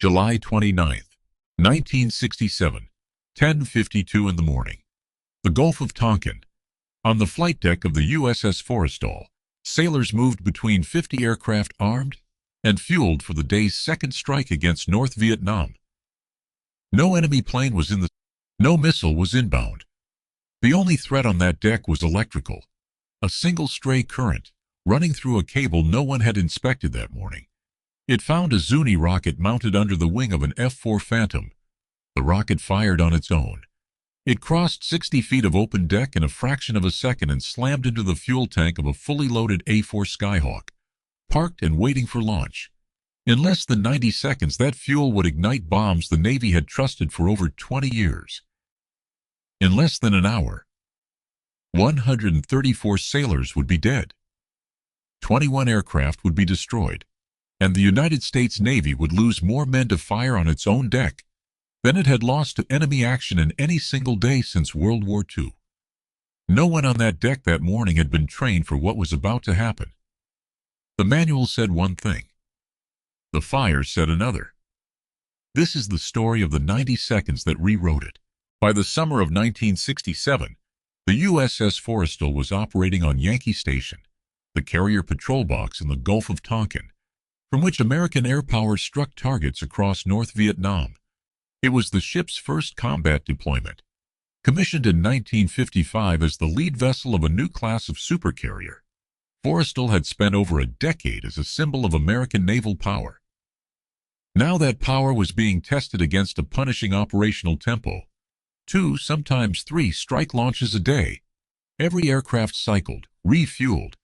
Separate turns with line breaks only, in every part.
July 29th, 1967, 10:52 in the morning. The Gulf of Tonkin. On the flight deck of the USS Forrestal, sailors moved between 50 aircraft armed and fueled for the day's second strike against North Vietnam. No enemy plane was in the no missile was inbound. The only threat on that deck was electrical. A single stray current, running through a cable no one had inspected that morning. It found a Zuni rocket mounted under the wing of an F-4 Phantom. The rocket fired on its own. It crossed 60 feet of open deck in a fraction of a second and slammed into the fuel tank of a fully loaded A-4 Skyhawk, parked and waiting for launch. In less than 90 seconds, that fuel would ignite bombs the Navy had trusted for over 20 years. In less than an hour, 134 sailors would be dead. 21 aircraft would be destroyed, and the United States Navy would lose more men to fire on its own deck than it had lost to enemy action in any single day since World War II. No one on that deck that morning had been trained for what was about to happen. The manual said one thing. The fire said another. This is the story of the 90 seconds that rewrote it. By the summer of 1967, the USS Forrestal was operating on Yankee Station, the carrier patrol box in the Gulf of Tonkin, from which American air power struck targets across North Vietnam. It was the ship's first combat deployment, commissioned in 1955 as the lead vessel of a new class of supercarrier. Forrestal had spent over a decade as a symbol of American naval power. Now that power was being tested against a punishing operational tempo. 2, sometimes 3 strike launches a day. Every aircraft cycled, refueled,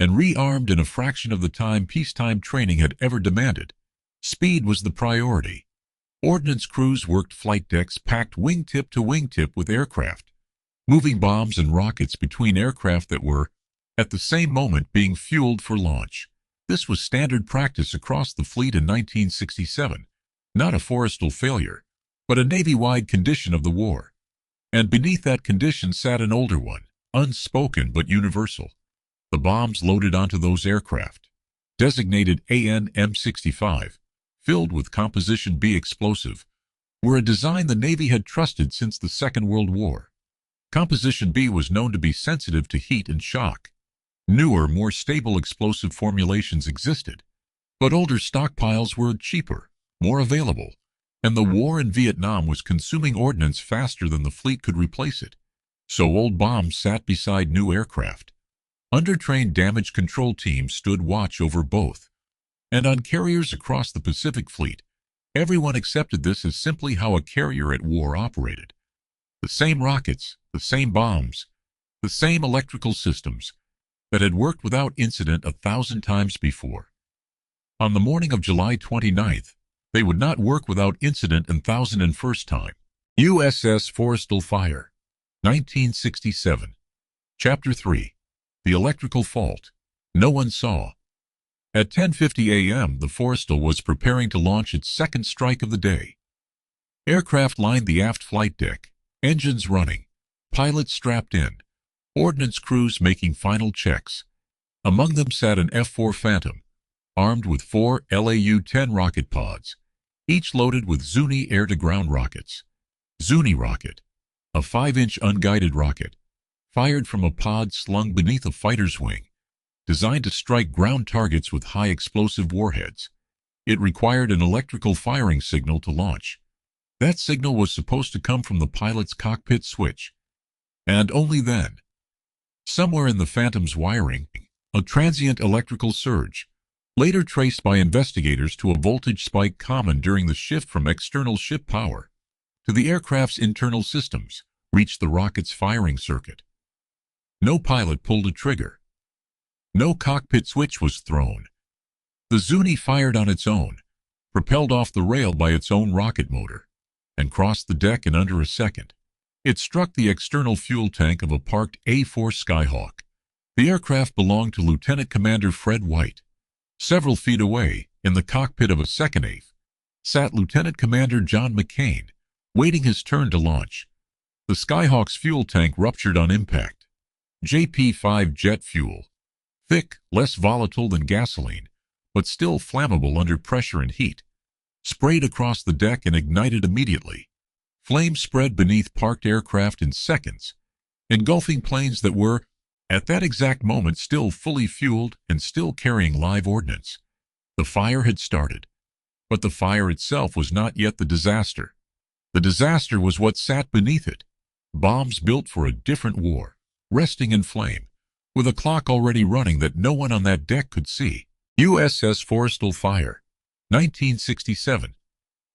and rearmed in a fraction of the time peacetime training had ever demanded. Speed was the priority. Ordnance crews worked flight decks packed wingtip to wingtip with aircraft, moving bombs and rockets between aircraft that were, at the same moment, being fueled for launch. This was standard practice across the fleet in 1967, not a Forrestal failure, but a Navy-wide condition of the war. And beneath that condition sat an older one, unspoken but universal. The bombs loaded onto those aircraft, designated AN-M65, filled with Composition B explosive, were a design the Navy had trusted since the Second World War. Composition B was known to be sensitive to heat and shock. Newer, more stable explosive formulations existed, but older stockpiles were cheaper, more available, and the war in Vietnam was consuming ordnance faster than the fleet could replace it. So old bombs sat beside new aircraft. Undertrained damage control teams stood watch over both. And on carriers across the Pacific Fleet, everyone accepted this as simply how a carrier at war operated. The same rockets, the same bombs, the same electrical systems that had worked without incident 1,000 times before. On the morning of July 29th, they would not work without incident 1,001st time. USS Forrestal Fire, 1967. Chapter 3. The Electrical Fault. No one saw. At 10:50 a.m., the Forrestal was preparing to launch its second strike of the day. Aircraft lined the aft flight deck, engines running, pilots strapped in, ordnance crews making final checks. Among them sat an F-4 Phantom, armed with 4 LAU-10 rocket pods, each loaded with Zuni air-to-ground rockets. Zuni rocket, a 5-inch unguided rocket, fired from a pod slung beneath a fighter's wing, designed to strike ground targets with high explosive warheads. It required an electrical firing signal to launch. That signal was supposed to come from the pilot's cockpit switch. And only then. Somewhere in the Phantom's wiring, a transient electrical surge, later traced by investigators to a voltage spike common during the shift from external ship power to the aircraft's internal systems, reached the rocket's firing circuit. No pilot pulled a trigger. No cockpit switch was thrown. The Zuni fired on its own, propelled off the rail by its own rocket motor, and crossed the deck in under a second. It struck the external fuel tank of a parked A-4 Skyhawk. The aircraft belonged to Lieutenant Commander Fred White. Several feet away, in the cockpit of a second A-4, sat Lieutenant Commander John McCain, waiting his turn to launch. The Skyhawk's fuel tank ruptured on impact. JP-5 jet fuel, thick, less volatile than gasoline, but still flammable under pressure and heat, sprayed across the deck and ignited immediately. Flames spread beneath parked aircraft in seconds, engulfing planes that were, at that exact moment, still fully fueled and still carrying live ordnance. The fire had started, but the fire itself was not yet the disaster. The disaster was what sat beneath it. Bombs built for a different war, resting in flame, with a clock already running that no one on that deck could see. USS Forrestal Fire, 1967.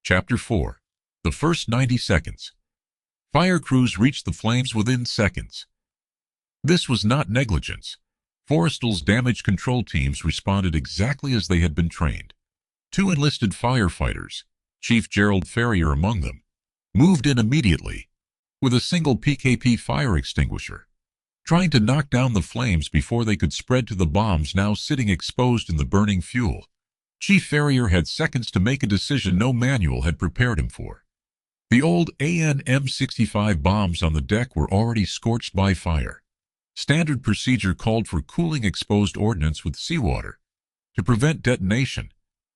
Chapter 4. The First 90 Seconds. Fire crews reached the flames within seconds. This was not negligence. Forrestal's damage control teams responded exactly as they had been trained. 2 enlisted firefighters, Chief Gerald Ferrier among them, moved in immediately with a single PKP fire extinguisher, trying to knock down the flames before they could spread to the bombs now sitting exposed in the burning fuel. Chief Ferrier had seconds to make a decision no manual had prepared him for. The old AN-M65 bombs on the deck were already scorched by fire. Standard procedure called for cooling exposed ordnance with seawater to prevent detonation,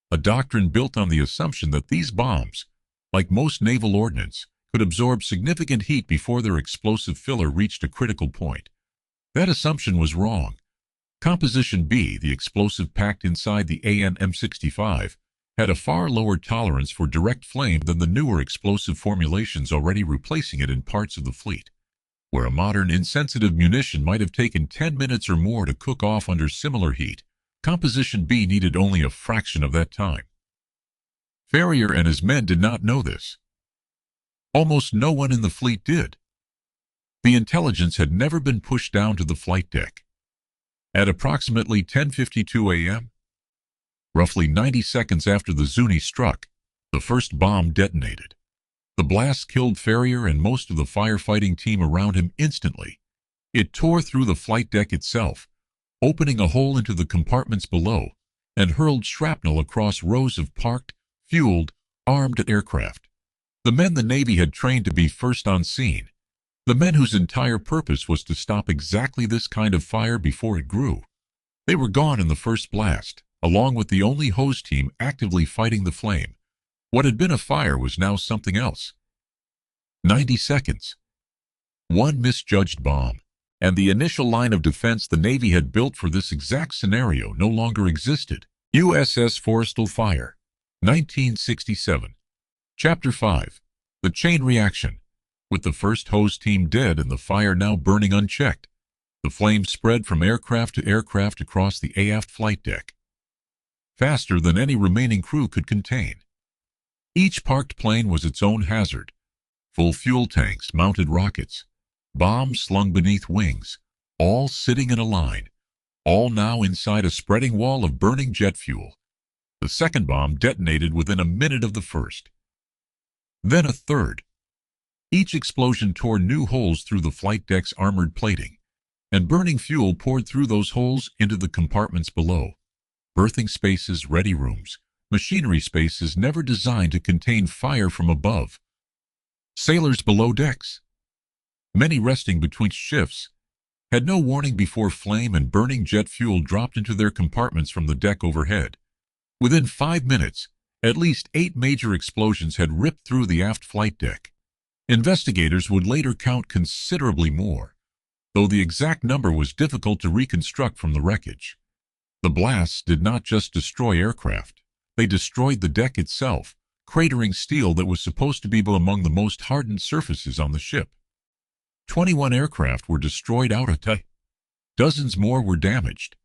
a doctrine built on the assumption that these bombs, like most naval ordnance, could absorb significant heat before their explosive filler reached a critical point. That assumption was wrong. Composition B, the explosive packed inside the AN-M65, had a far lower tolerance for direct flame than the newer explosive formulations already replacing it in parts of the fleet. Where a modern insensitive munition might have taken 10 minutes or more to cook off under similar heat, Composition B needed only a fraction of that time. Ferrier and his men did not know this. Almost no one in the fleet did. The intelligence had never been pushed down to the flight deck. At approximately 10:52 a.m., roughly 90 seconds after the Zuni struck, the first bomb detonated. The blast killed Ferrier and most of the firefighting team around him instantly. It tore through the flight deck itself, opening a hole into the compartments below, and hurled shrapnel across rows of parked, fueled, armed aircraft. The men the Navy had trained to be first on scene, the men whose entire purpose was to stop exactly this kind of fire before it grew. They were gone in the first blast, along with the only hose team actively fighting the flame. What had been a fire was now something else. 90 seconds. One misjudged bomb, and the initial line of defense the Navy had built for this exact scenario no longer existed. USS Forrestal Fire, 1967. Chapter 5. The Chain Reaction. With the first hose team dead and the fire now burning unchecked, the flames spread from aircraft to aircraft across the aft flight deck, faster than any remaining crew could contain. Each parked plane was its own hazard. Full fuel tanks, mounted rockets, bombs slung beneath wings, all sitting in a line, all now inside a spreading wall of burning jet fuel. The second bomb detonated within a minute of the first. Then a third. Each explosion tore new holes through the flight deck's armored plating, and burning fuel poured through those holes into the compartments below. Berthing spaces, ready rooms, machinery spaces never designed to contain fire from above. Sailors below decks, many resting between shifts, had no warning before flame and burning jet fuel dropped into their compartments from the deck overhead. Within 5 minutes, at least 8 major explosions had ripped through the aft flight deck. Investigators would later count considerably more, though the exact number was difficult to reconstruct from the wreckage. The blasts did not just destroy aircraft, they destroyed the deck itself, cratering steel that was supposed to be among the most hardened surfaces on the ship. 21 aircraft were destroyed out of time. Dozens more were damaged.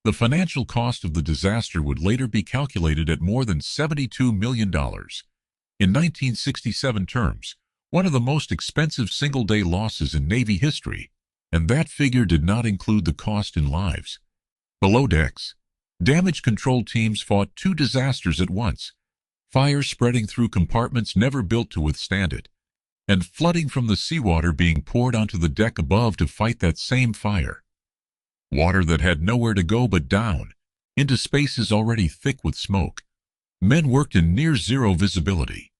The financial cost of the disaster would later be calculated at more than $72 million. In 1967 terms, one of the most expensive single-day losses in Navy history, and that figure did not include the cost in lives. Below decks, damage control teams fought 2 disasters at once, fire spreading through compartments never built to withstand it, and flooding from the seawater being poured onto the deck above to fight that same fire. Water that had nowhere to go but down, into spaces already thick with smoke. Men worked in near-zero visibility,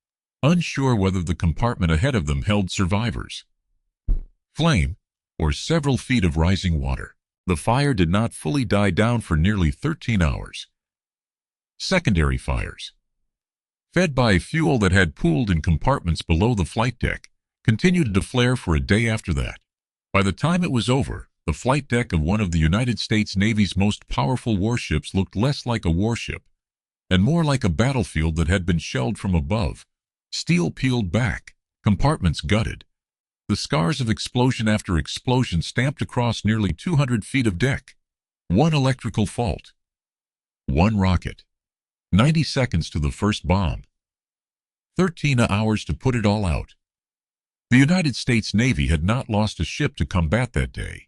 unsure whether the compartment ahead of them held survivors. Flame, or several feet of rising water. The fire did not fully die down for nearly 13 hours. Secondary fires. fed by fuel that had pooled in compartments below the flight deck, continued to flare for a day after that. By the time it was over, the flight deck of one of the United States Navy's most powerful warships looked less like a warship and more like a battlefield that had been shelled from above, steel peeled back, compartments gutted, the scars of explosion after explosion stamped across nearly 200 feet of deck. One electrical fault. One rocket. 90 seconds to the first bomb. 13 hours to put it all out. The United States Navy had not lost a ship to combat that day.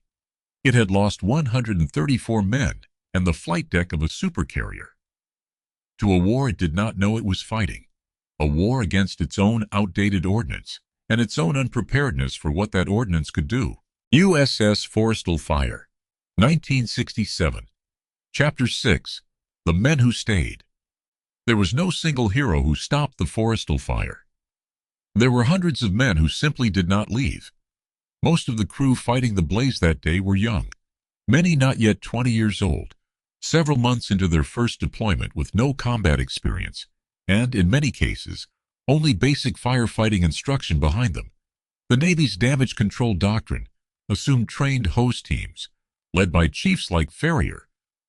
It had lost 134 men and the flight deck of a supercarrier. To a war it did not know it was fighting. A war against its own outdated ordnance and its own unpreparedness for what that ordnance could do. USS Forrestal Fire, 1967. Chapter 6. The Men Who Stayed. There was no single hero who stopped the Forrestal Fire. There were hundreds of men who simply did not leave. Most of the crew fighting the blaze that day were young, many not yet 20 years old, several months into their first deployment with no combat experience, and, in many cases, only basic firefighting instruction behind them. The Navy's damage control doctrine assumed trained hose teams, led by chiefs like Ferrier,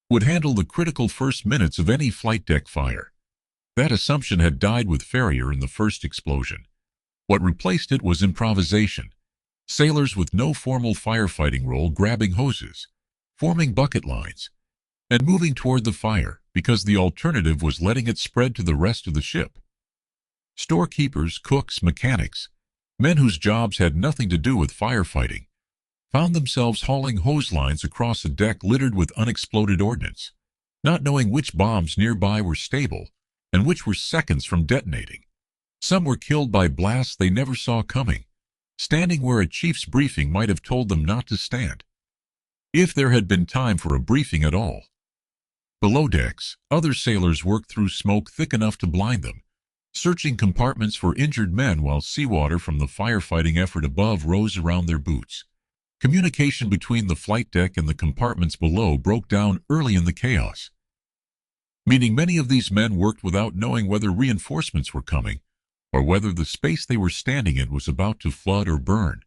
would handle the critical first minutes of any flight deck fire. That assumption had died with Ferrier in the first explosion. What replaced it was improvisation. Sailors with no formal firefighting role grabbing hoses, forming bucket lines, and moving toward the fire because the alternative was letting it spread to the rest of the ship. Storekeepers, cooks, mechanics, men whose jobs had nothing to do with firefighting, found themselves hauling hose lines across a deck littered with unexploded ordnance, not knowing which bombs nearby were stable and which were seconds from detonating. Some were killed by blasts they never saw coming, standing where a chief's briefing might have told them not to stand, if there had been time for a briefing at all. Below decks, other sailors worked through smoke thick enough to blind them, searching compartments for injured men while seawater from the firefighting effort above rose around their boots. Communication between the flight deck and the compartments below broke down early in the chaos, meaning many of these men worked without knowing whether reinforcements were coming or whether the space they were standing in was about to flood or burn.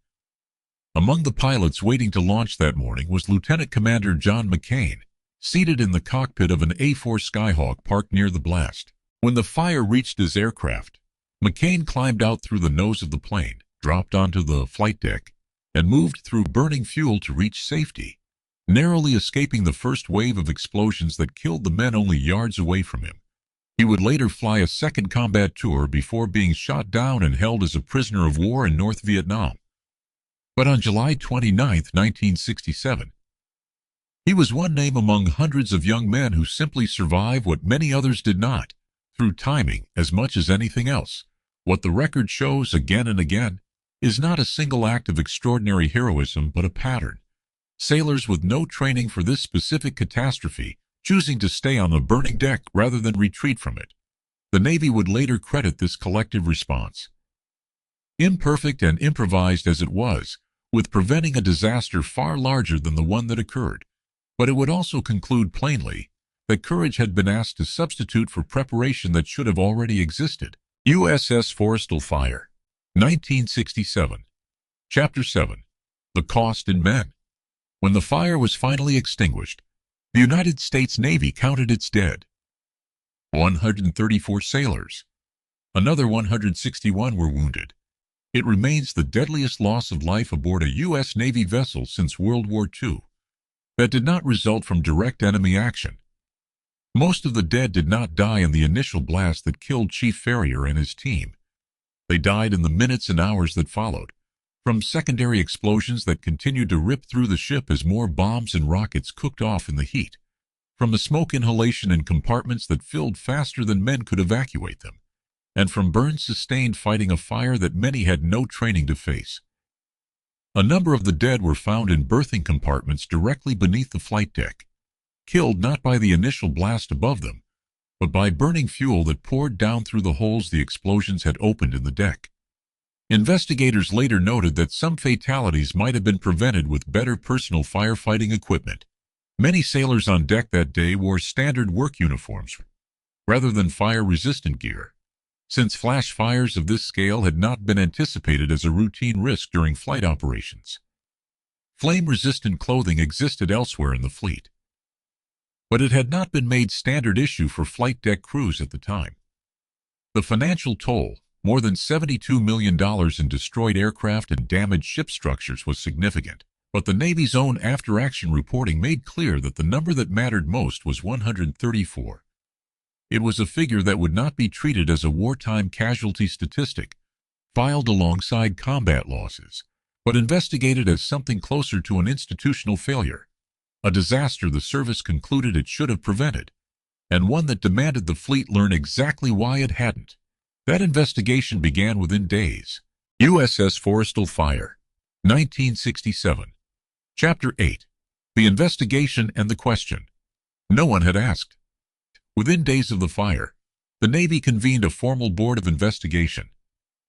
Among the pilots waiting to launch that morning was Lieutenant Commander John McCain, seated in the cockpit of an A-4 Skyhawk parked near the blast. When the fire reached his aircraft, McCain climbed out through the nose of the plane, dropped onto the flight deck, and moved through burning fuel to reach safety, narrowly escaping the first wave of explosions that killed the men only yards away from him. He would later fly a second combat tour before being shot down and held as a prisoner of war in North Vietnam. But on July 29, 1967, he was one name among hundreds of young men who simply survived what many others did not, through timing as much as anything else. What the record shows again and again is not a single act of extraordinary heroism, but a pattern. Sailors with no training for this specific catastrophe choosing to stay on the burning deck rather than retreat from it. The Navy would later credit this collective response, imperfect and improvised as it was, with preventing a disaster far larger than the one that occurred. But it would also conclude plainly that courage had been asked to substitute for preparation that should have already existed. USS Forrestal Fire, 1967. Chapter 7. The Cost in Men. When the fire was finally extinguished, the United States Navy counted its dead. 134 sailors. Another 161 were wounded. It remains the deadliest loss of life aboard a U.S. Navy vessel since World War II. That did not result from direct enemy action. Most of the dead did not die in the initial blast that killed Chief Ferrier and his team. They died in the minutes and hours that followed, from secondary explosions that continued to rip through the ship as more bombs and rockets cooked off in the heat, from the smoke inhalation in compartments that filled faster than men could evacuate them, and from burns sustained fighting a fire that many had no training to face. A number of the dead were found in berthing compartments directly beneath the flight deck, killed not by the initial blast above them, but by burning fuel that poured down through the holes the explosions had opened in the deck. Investigators later noted that some fatalities might have been prevented with better personal firefighting equipment. Many sailors on deck that day wore standard work uniforms rather than fire-resistant gear. since flash fires of this scale had not been anticipated as a routine risk during flight operations. Flame-resistant clothing existed elsewhere in the fleet, but it had not been made standard issue for flight deck crews at the time. The financial toll, more than $72 million in destroyed aircraft and damaged ship structures, was significant, but the Navy's own after-action reporting made clear that the number that mattered most was 134. It was a figure that would not be treated as a wartime casualty statistic, filed alongside combat losses, but investigated as something closer to an institutional failure, a disaster the service concluded it should have prevented, and one that demanded the fleet learn exactly why it hadn't. That investigation began within days. USS Forrestal Fire, 1967. Chapter 8. The Investigation and the Question. No one had asked. Within days of the fire, the Navy convened a formal board of investigation.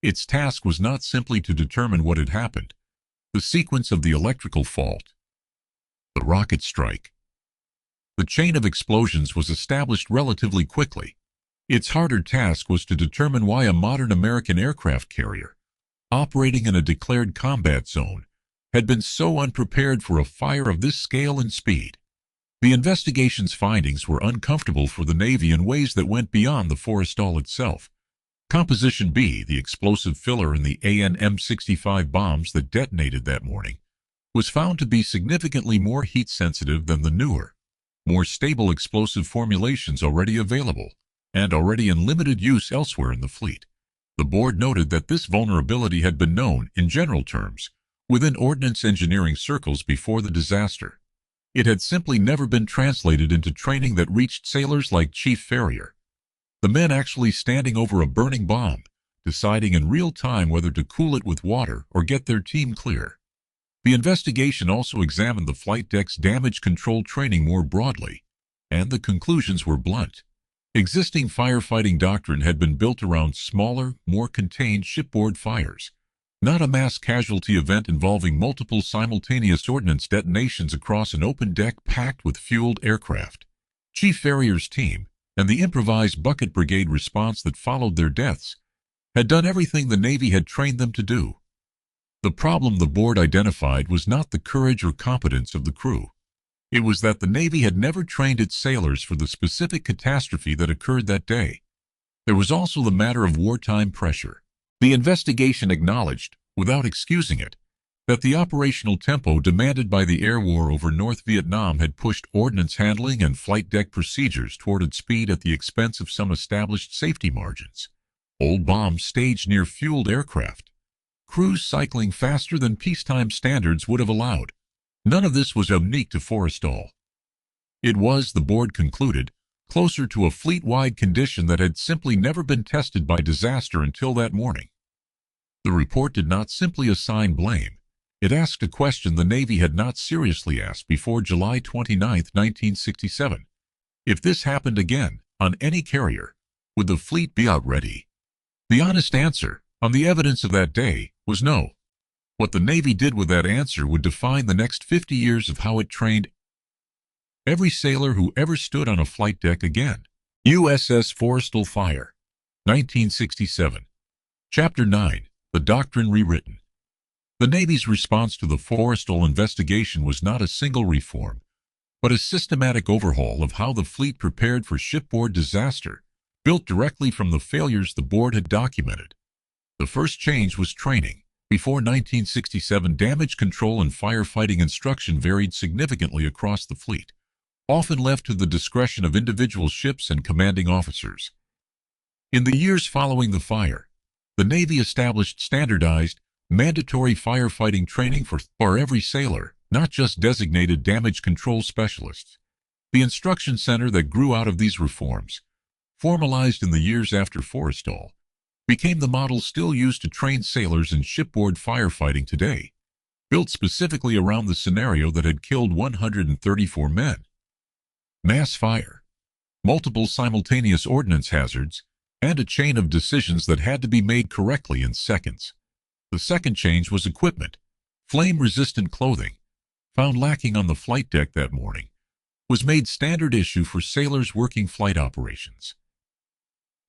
Its task was not simply to determine what had happened, the sequence of the electrical fault, the rocket strike. The chain of explosions was established relatively quickly. Its harder task was to determine why a modern American aircraft carrier, operating in a declared combat zone, had been so unprepared for a fire of this scale and speed. The investigation's findings were uncomfortable for the Navy in ways that went beyond the Forrestal itself. Composition B, the explosive filler in the AN-M65 bombs that detonated that morning, was found to be significantly more heat-sensitive than the newer, more stable explosive formulations already available and already in limited use elsewhere in the fleet. The board noted that this vulnerability had been known, in general terms, within ordnance engineering circles before the disaster. It had simply never been translated into training that reached sailors like Chief Farrier, the men actually standing over a burning bomb, deciding in real time whether to cool it with water or get their team clear. The investigation also examined the flight deck's damage control training more broadly, and the conclusions were blunt. Existing firefighting doctrine had been built around smaller, more contained shipboard fires, not a mass casualty event involving multiple simultaneous ordnance detonations across an open deck packed with fueled aircraft. Chief Farrier's team, and the improvised bucket brigade response that followed their deaths, had done everything the Navy had trained them to do. The problem the board identified was not the courage or competence of the crew. It was that the Navy had never trained its sailors for the specific catastrophe that occurred that day. There was also the matter of wartime pressure. The investigation acknowledged, without excusing it, that the operational tempo demanded by the air war over North Vietnam had pushed ordnance handling and flight deck procedures toward its speed at the expense of some established safety margins. Old bombs staged near fueled aircraft, crews cycling faster than peacetime standards would have allowed. None of this was unique to Forrestal. It was, the board concluded, closer to a fleet-wide condition that had simply never been tested by disaster until that morning. The report did not simply assign blame. It asked a question the Navy had not seriously asked before July 29, 1967. If this happened again, on any carrier, would the fleet be out ready? The honest answer, on the evidence of that day, was no. What the Navy did with that answer would define the next 50 years of how it trained every sailor who ever stood on a flight deck again. USS Forrestal Fire, 1967. Chapter 9. The Doctrine Rewritten. The Navy's response to the Forrestal investigation was not a single reform, but a systematic overhaul of how the fleet prepared for shipboard disaster, built directly from the failures the board had documented. The first change was training. Before 1967, damage control and firefighting instruction varied significantly across the fleet, often left to the discretion of individual ships and commanding officers. In the years following the fire, the Navy established standardized, mandatory firefighting training for every sailor, not just designated damage control specialists. The instruction center that grew out of these reforms, formalized in the years after Forrestal, became the model still used to train sailors in shipboard firefighting today, built specifically around the scenario that had killed 134 men. Mass fire, multiple simultaneous ordnance hazards, and a chain of decisions that had to be made correctly in seconds. The second change was equipment. Flame-resistant clothing, found lacking on the flight deck that morning, was made standard issue for sailors working flight operations.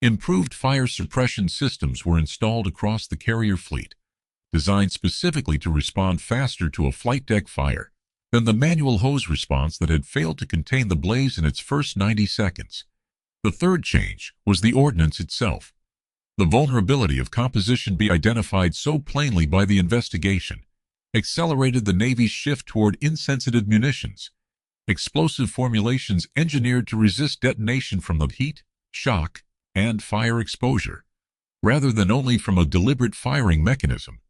Improved fire suppression systems were installed across the carrier fleet, designed specifically to respond faster to a flight deck fire than the manual hose response that had failed to contain the blaze in its first 90 seconds. The third change was the ordnance itself. The vulnerability of Composition B, identified so plainly by the investigation, accelerated the Navy's shift toward insensitive munitions, explosive formulations engineered to resist detonation from the heat, shock, and fire exposure, rather than only from a deliberate firing mechanism.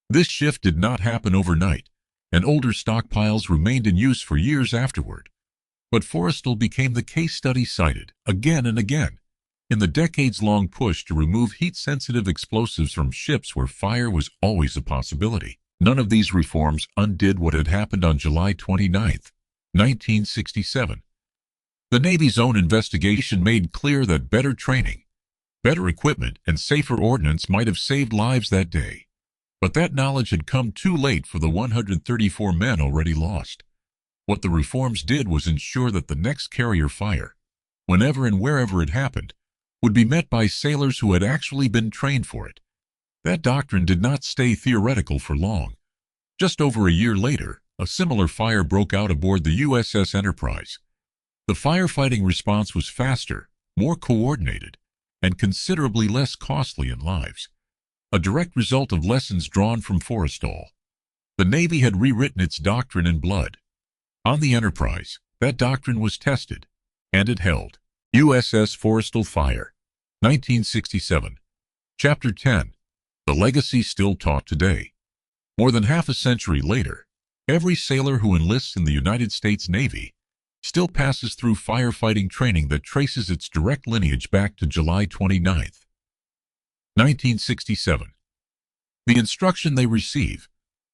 This shift did not happen overnight, and older stockpiles remained in use for years afterward. But Forrestal became the case study cited again and again in the decades-long push to remove heat-sensitive explosives from ships where fire was always a possibility. None of these reforms undid what had happened on July 29, 1967. The Navy's own investigation made clear that better training, better equipment, and safer ordnance might have saved lives that day. But that knowledge had come too late for the 134 men already lost. What the reforms did was ensure that the next carrier fire, whenever and wherever it happened, would be met by sailors who had actually been trained for it. That doctrine did not stay theoretical for long. Just over a year later, a similar fire broke out aboard the USS Enterprise. The firefighting response was faster, more coordinated, and considerably less costly in lives, a direct result of lessons drawn from Forrestal. The Navy had rewritten its doctrine in blood. On the Enterprise, that doctrine was tested, and it held. USS Forrestal Fire, 1967. Chapter 10. The Legacy Still Taught Today. More than half a century later, every sailor who enlists in the United States Navy still passes through firefighting training that traces its direct lineage back to July 29, 1967. The instruction they receive: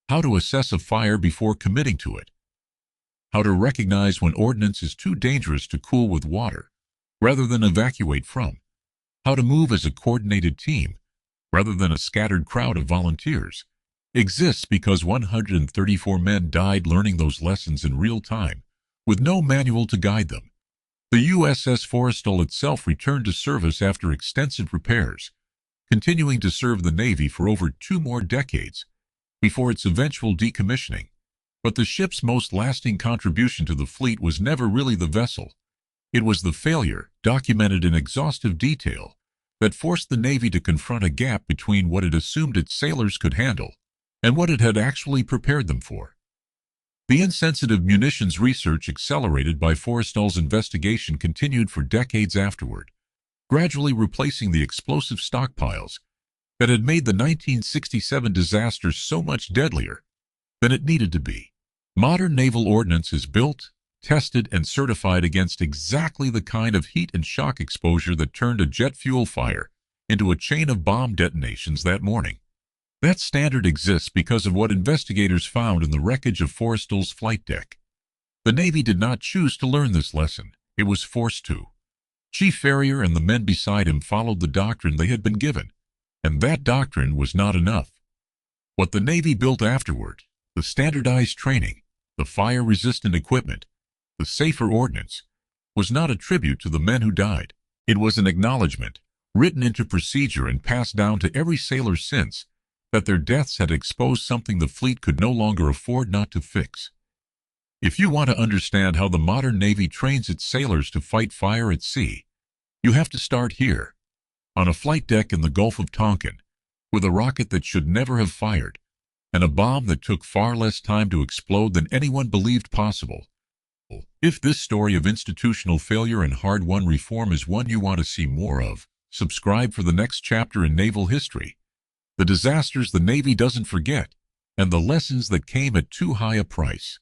how to assess a fire before committing to it, how to recognize when ordnance is too dangerous to cool with water rather than evacuate from, how to move as a coordinated team rather than a scattered crowd of volunteers, exists because 134 men died learning those lessons in real time, with no manual to guide them. The USS Forrestal itself returned to service after extensive repairs, continuing to serve the Navy for over 2 more decades before its eventual decommissioning. But the ship's most lasting contribution to the fleet was never really the vessel. It was the failure, documented in exhaustive detail, that forced the Navy to confront a gap between what it assumed its sailors could handle and what it had actually prepared them for. The insensitive munitions research accelerated by Forrestal's investigation continued for decades afterward, gradually replacing the explosive stockpiles that had made the 1967 disaster so much deadlier than it needed to be. Modern naval ordnance is built, tested, and certified against exactly the kind of heat and shock exposure that turned a jet fuel fire into a chain of bomb detonations that morning. That standard exists because of what investigators found in the wreckage of Forrestal's flight deck. The Navy did not choose to learn this lesson. It was forced to. Chief Farrier and the men beside him followed the doctrine they had been given, and that doctrine was not enough. What the Navy built afterward, the standardized training, the fire-resistant equipment, the safer ordnance, was not a tribute to the men who died. It was an acknowledgement, written into procedure and passed down to every sailor since, that their deaths had exposed something the fleet could no longer afford not to fix. If you want to understand how the modern Navy trains its sailors to fight fire at sea, you have to start here, on a flight deck in the Gulf of Tonkin, with a rocket that should never have fired, and a bomb that took far less time to explode than anyone believed possible. If this story of institutional failure and hard-won reform is one you want to see more of, subscribe for the next chapter in naval history, the disasters the Navy doesn't forget, and the lessons that came at too high a price.